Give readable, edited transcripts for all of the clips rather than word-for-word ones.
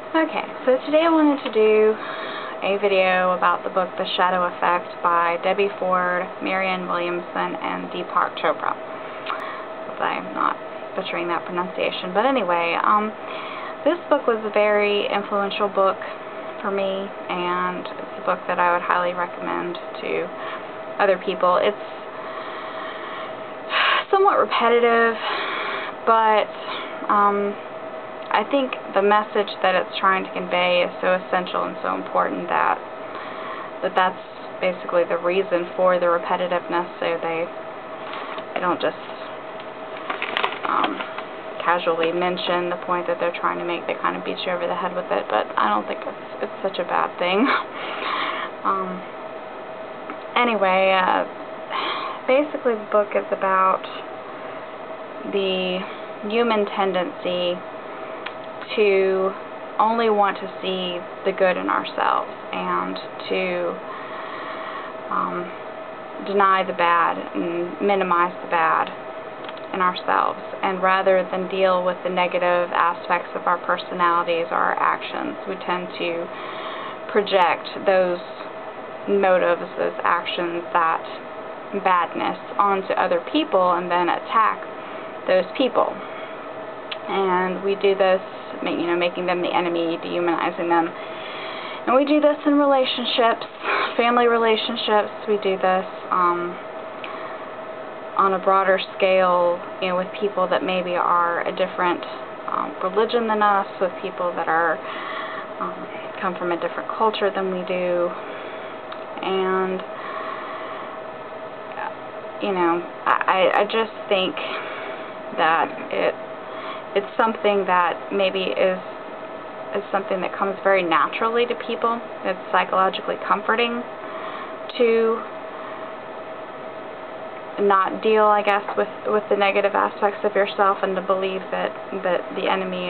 Okay, so today I wanted to do a video about the book The Shadow Effect by Debbie Ford, Marianne Williamson, and Deepak Chopra. Hope I'm not butchering that pronunciation. But anyway, this book was a very influential book for me, and it's a book that I would highly recommend to other people. It's somewhat repetitive, but I think the message that it's trying to convey is so essential and so important that that's basically the reason for the repetitiveness, so they don't just casually mention the point that they're trying to make. They kind of beat you over the head with it, but I don't think it's such a bad thing. Anyway, basically the book is about the human tendency to only want to see the good in ourselves and to deny the bad and minimize the bad in ourselves, and rather than deal with the negative aspects of our personalities or our actions, we tend to project those motives, those actions, that badness onto other people and then attack those people. And we do this, making them the enemy, dehumanizing them. And we do this in relationships, family relationships. We do this on a broader scale, with people that maybe are a different religion than us, with people that are come from a different culture than we do. And I just think that it's something that maybe is something that comes very naturally to people. It's psychologically comforting to not deal, I guess, with the negative aspects of yourself, and to believe that the enemy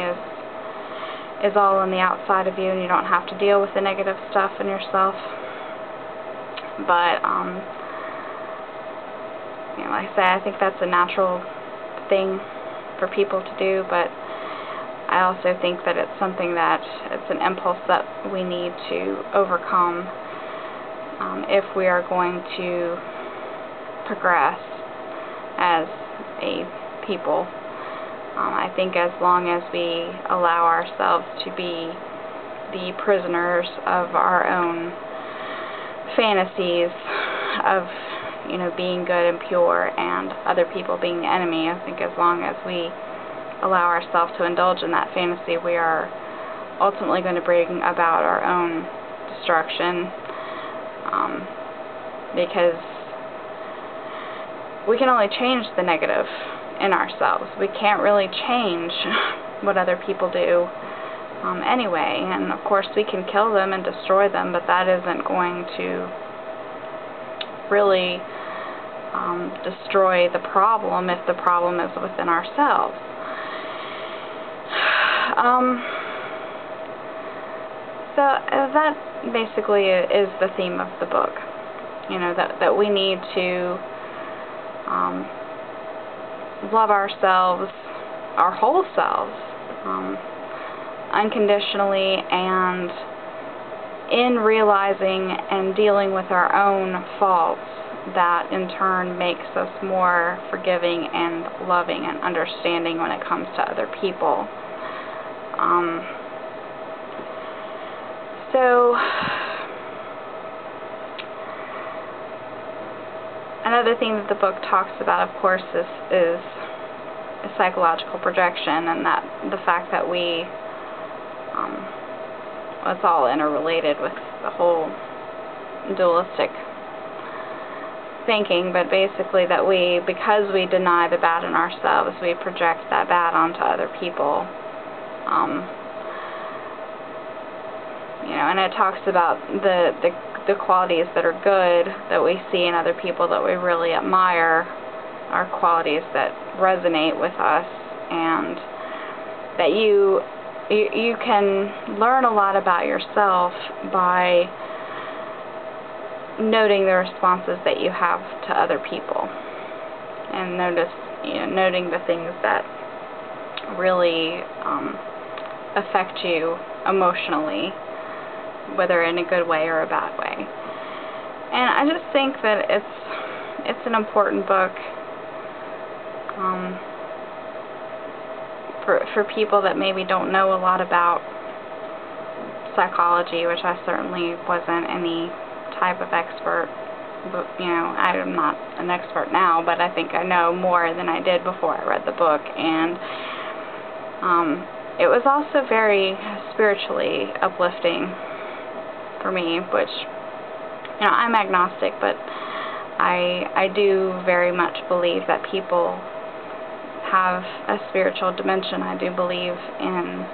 is all on the outside of you and you don't have to deal with the negative stuff in yourself. But like I say, I think that's a natural thing for people to do, but I also think that it's something that it's an impulse that we need to overcome if we are going to progress as a people. I think as long as we allow ourselves to be the prisoners of our own fantasies of being good and pure, and other people being the enemy, I think as long as we allow ourselves to indulge in that fantasy, we are ultimately going to bring about our own destruction, because we can only change the negative in ourselves. We can't really change what other people do anyway, and of course we can kill them and destroy them, but that isn't going to really destroy the problem if the problem is within ourselves. So that basically is the theme of the book. That we need to love ourselves, our whole selves, unconditionally, and in realizing and dealing with our own faults, that in turn makes us more forgiving and loving and understanding when it comes to other people. So another thing that the book talks about, of course, is psychological projection, and that the fact that we it's all interrelated with the whole dualistic thinking, but basically that because we deny the bad in ourselves, we project that bad onto other people. And it talks about the qualities that are good that we see in other people that we really admire, are qualities that resonate with us, and that you can learn a lot about yourself by noting the responses that you have to other people, and noting the things that really affect you emotionally, whether in a good way or a bad way. And I just think that it's an important book for people that maybe don't know a lot about psychology, which I certainly wasn't any type of expert. But, you know, I'm not an expert now, but I think I know more than I did before I read the book. And it was also very spiritually uplifting for me, which, you know, I'm agnostic, but I do very much believe that people have a spiritual dimension. I do believe in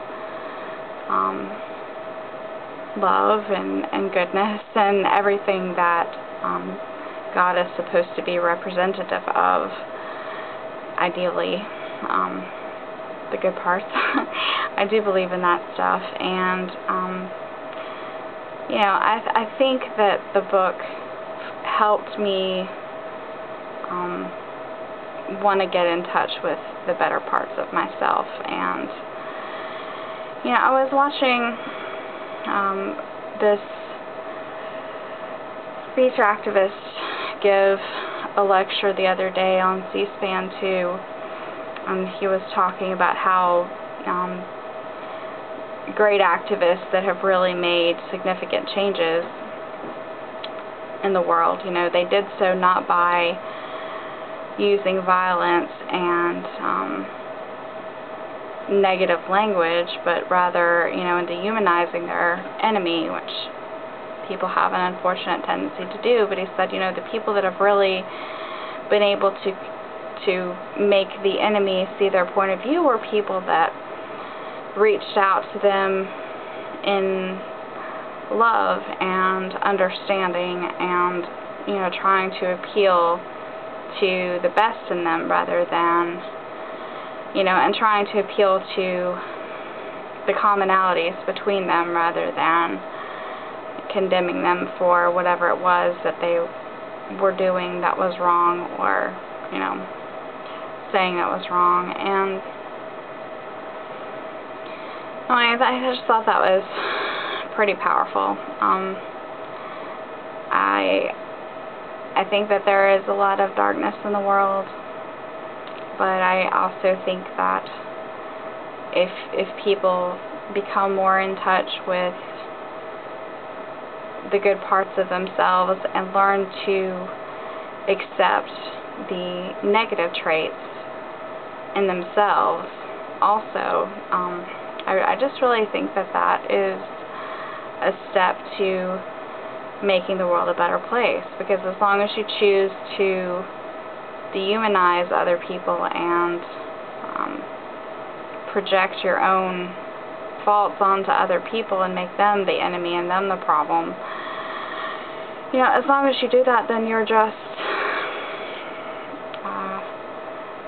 love and goodness and everything that God is supposed to be representative of, ideally, the good parts. I do believe in that stuff, and you know, I think that the book helped me want to get in touch with the better parts of myself. And you know, I was watching this speech activist give a lecture the other day on C-SPAN 2, and he was talking about how great activists that have really made significant changes in the world, you know, they did so not by using violence and negative language, but rather, you know, in dehumanizing their enemy, which people have an unfortunate tendency to do. But he said, you know, the people that have really been able to make the enemy see their point of view were people that reached out to them in love and understanding and, you know, trying to appeal to the best in them rather than, you know, and trying to appeal to the commonalities between them rather than condemning them for whatever it was that they were doing that was wrong, or, you know, saying that was wrong. And I just thought that was pretty powerful. I think that there is a lot of darkness in the world, but I also think that if people become more in touch with the good parts of themselves and learn to accept the negative traits in themselves also, I just really think that that is a step to making the world a better place, because as long as you choose to dehumanize other people and project your own faults onto other people and make them the enemy and them the problem, you know, as long as you do that, then you're just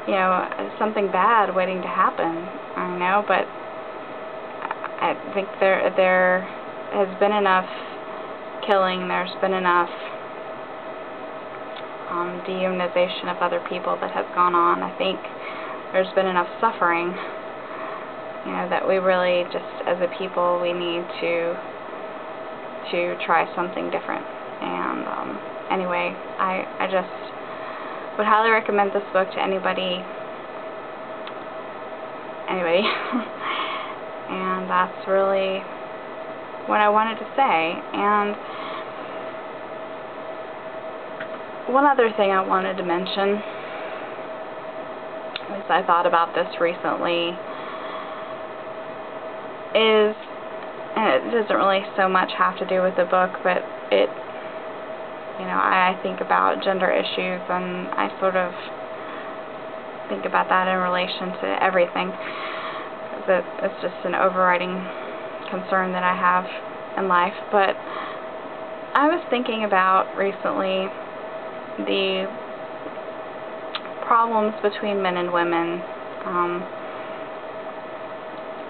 you know, something bad waiting to happen. I know, but I think there has been enough killing, there's been enough dehumanization of other people that has gone on. I think there's been enough suffering, you know, that we really just, as a people, we need to try something different. And anyway, I just would highly recommend this book to anybody. And that's really what I wanted to say. And one other thing I wanted to mention is, I thought about this recently, is, and it doesn't really so much have to do with the book, but it, you know, I think about gender issues, and I sort of think about that in relation to everything. It's just an overriding concern that I have in life. But I was thinking about recently the problems between men and women,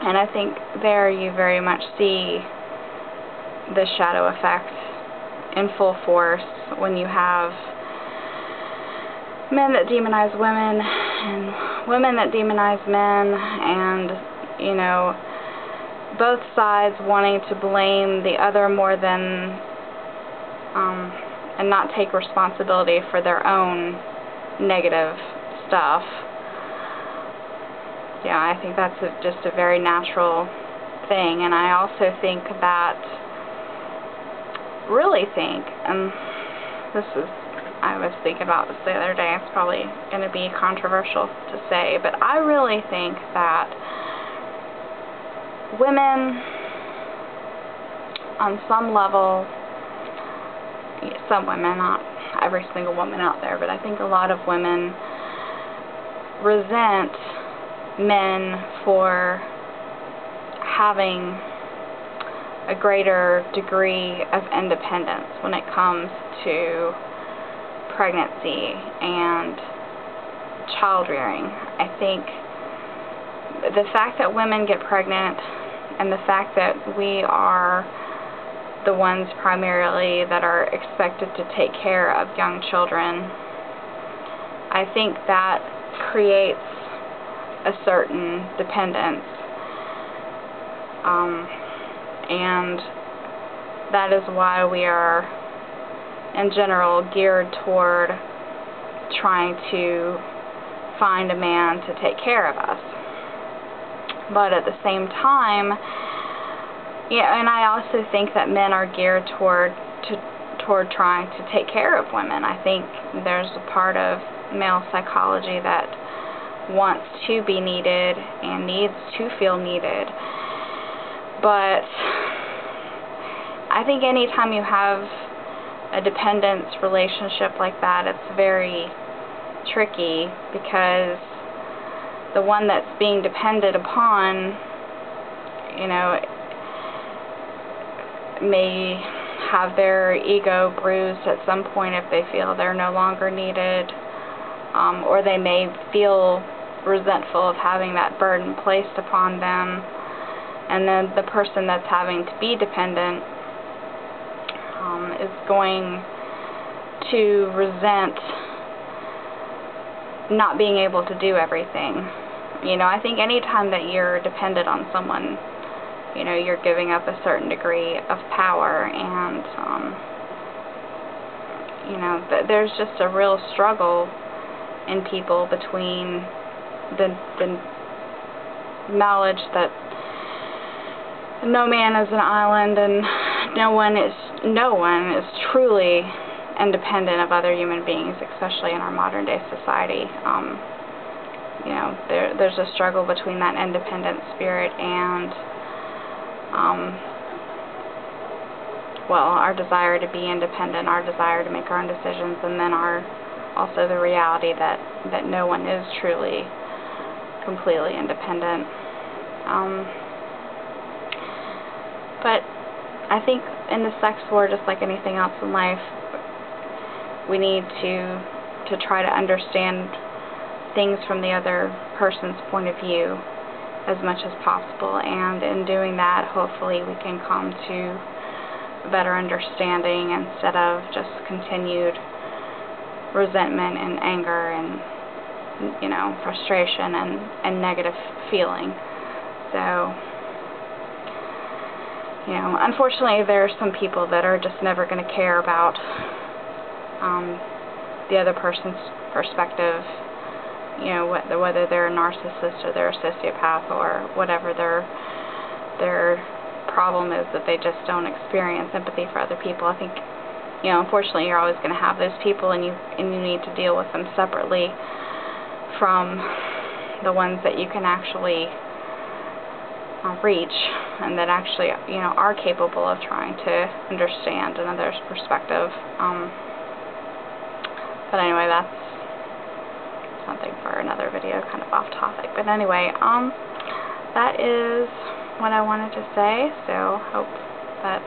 and I think there you very much see the shadow effect in full force when you have men that demonize women and women that demonize men, and, you know, both sides wanting to blame the other more than, and not take responsibility for their own negative stuff. Yeah, I think that's just a very natural thing. And I also think that, and I was thinking about this the other day, it's probably going to be controversial to say, but I really think that women, on some level, some women, not every single woman out there, but I think a lot of women resent men for having a greater degree of independence when it comes to pregnancy and child rearing. I think the fact that women get pregnant and the fact that we are the ones primarily that are expected to take care of young children, I think that creates a certain dependence, and that is why we are in general geared toward trying to find a man to take care of us. But at the same time, yeah, and I also think that men are geared toward trying to take care of women. I think there's a part of male psychology that wants to be needed and needs to feel needed. But I think anytime you have a dependence relationship like that, it's very tricky, because the one that's being depended upon, you know, may have their ego bruised at some point if they feel they're no longer needed, or they may feel resentful of having that burden placed upon them, and then the person that's having to be dependent is going to resent not being able to do everything. You know, I think anytime that you're dependent on someone, you know, you're giving up a certain degree of power, and you know, there's just a real struggle in people between the knowledge that no man is an island, and no one is truly independent of other human beings, especially in our modern day society. You know, there's a struggle between that independent spirit and well, our desire to be independent, our desire to make our own decisions, and then also the reality that no one is truly completely independent. But I think in the sex war, just like anything else in life, we need to try to understand things from the other person's point of view as much as possible, and in doing that, hopefully we can come to a better understanding instead of just continued resentment and anger and, you know, frustration and negative feeling. So, you know, unfortunately there are some people that are just never going to care about the other person's perspective, you know, whether they're a narcissist or they're a sociopath or whatever their problem is, that they just don't experience empathy for other people. I think, you know, unfortunately you're always going to have those people, and you need to deal with them separately from the ones that you can actually reach, and that actually, you know, are capable of trying to understand another's perspective. But anyway, that's something for another video, kind of off topic. But anyway, that is what I wanted to say, so hope that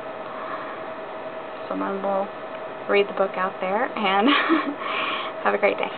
someone will read the book out there, and have a great day.